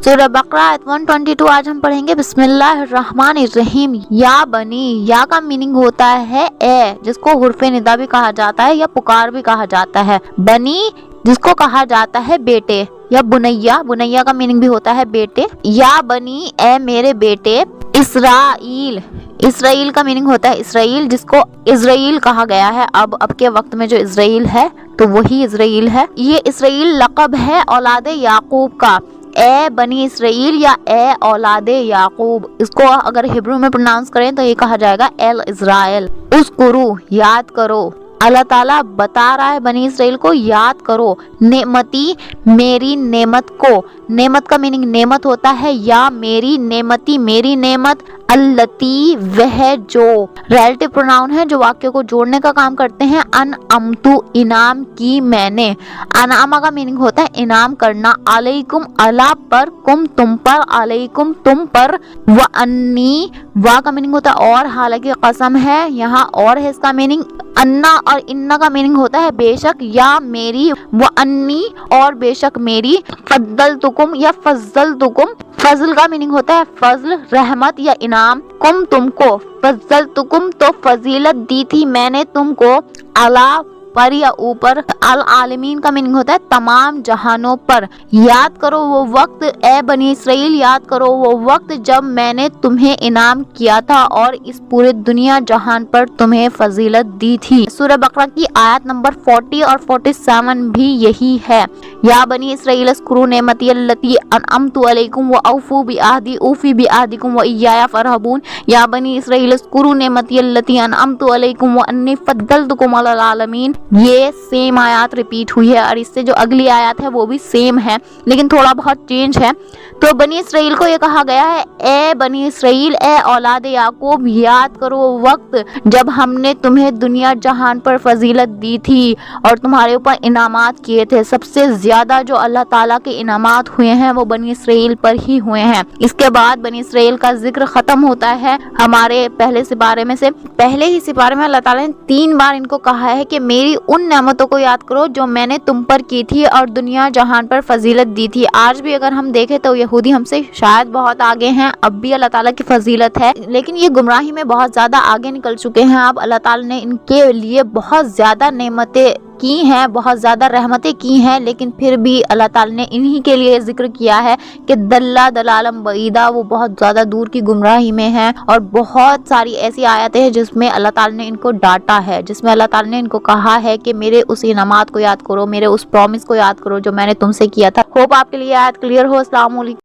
सूरह बकरा आयत 122 आज हम पढ़ेंगे। बिस्मिल्लाहिर्रहमानिर्रहीम। या बनी, या का मीनिंग होता है ए, जिसको हुर्फे निदा भी कहा जाता है या पुकार भी कहा जाता है। बनी जिसको कहा जाता है बेटे, या बुनैया, बुनैया का मीनिंग भी होता है बेटे। या बनी ए मेरे बेटे। इसराइल, इसराइल का मीनिंग होता है इसराइल, जिसको इजराइल कहा गया है। अब के वक्त में जो इजराइल है तो वही इजराइल है। ये इजराइल लक़ब है औलाद याकूब का। ए बनी इसराइल या ए औलादे याकूब, इसको अगर हिब्रू में प्रोनाउंस करें तो ये कहा जाएगा एल इज़राइल। उस्कुरू, याद करो। अल्लाह ताला बता रहा है बनी इसराइल को याद करो। नेमती, मेरी नेमत को। नेमत का मीनिंग नेमत होता है, या मेरी नेमती, मेरी नेमत। अल्लती, वह जो। रिलेटिव प्रोनाउन है जो वाक्य को जोड़ने का काम करते हैं। अन अमतु, इनाम की मैंने। अनामा का मीनिंग होता है इनाम करना। अलैकुम, अला पर, कुम तुम पर, अलैकुम तुम पर। व अन्नी, वा का मीनिंग होता है और, हालांकि कसम है यहाँ और है इसका मीनिंग। अन्ना और इन्ना का मीनिंग होता है बेशक या मेरी। व अन्नी, और बेशक मेरी। फद्दल तुकुम या फजल तुकुम, फजल का मीनिंग होता है फजल, रहमत या इनाम। कुम तुमको, फजल तुकुम तो फजीलत दी थी मैंने तुमको। अला पर या ऊपर। अल आलमीन का मीनिंग होता है तमाम जहानों पर। याद करो वो वक्त, ए बनी इसराइल याद करो वो वक्त जब मैंने तुम्हें इनाम किया था और इस पूरे दुनिया जहान पर तुम्हें फजीलत दी थी। सूरह बकरा की आयत नंबर 40 और 47 भी यही है। या बनी इसराइल अस्कुरू नेमती अल्लती अनअमतु अलैकुम व औफू बिअहदी ऊफी बिअहदिकुम व इय्याया फरहबून। या बनी इसराइल अस्कुरू नेमती अल्लती अनअमतु अलैकुम व अन्नी फद्दलतुकुम अलल आलमीन। ये सेम आयत रिपीट हुई है और इससे जो अगली आयत है वो भी सेम है, लेकिन थोड़ा बहुत चेंज है। तो बनी इसराइल को ये कहा गया है ए बनी इसराइल, ए औलाद याकूब, याद करो वो वक्त जब हमने तुम्हें दुनिया जहान पर फजीलत दी थी और तुम्हारे ऊपर इनामात किए थे। सबसे ज्यादा जो अल्लाह ताला के इनामात हुए हैं वो बनी इसराइल पर ही हुए हैं। इसके बाद बनी इसराइल का जिक्र खत्म होता है हमारे पहले सिपारे में से। पहले ही सिपारे में अल्लाह ताला ने 3 बार इनको कहा है कि मेरी उन नेमतों को याद करो जो मैंने तुम पर की थी और दुनिया जहान पर फजीलत दी थी। आज भी अगर हम देखें तो यहूदी हमसे शायद बहुत आगे हैं, अब भी अल्लाह ताला की फजीलत है, लेकिन ये गुमराही में बहुत ज्यादा आगे निकल चुके हैं। अब अल्लाह ताला ने इनके लिए बहुत ज्यादा नेमतें की हैं, बहुत ज्यादा रहमतें की हैं, लेकिन फिर भी अल्लाह ताला ने इन्हीं के लिए जिक्र किया है कि दल्ला दलालम बईदा, वो बहुत ज्यादा दूर की गुमराही में है। और बहुत सारी ऐसी आयतें हैं जिसमें अल्लाह ताला ने इनको डांटा है, जिसमें अल्लाह ताला ने इनको कहा है कि मेरे उस इनामात को याद करो, मेरे उस प्रॉमिस को याद करो जो मैंने तुमसे किया था। होप आपके लिए आयत क्लियर हो। अस्सलाम वालेकुम।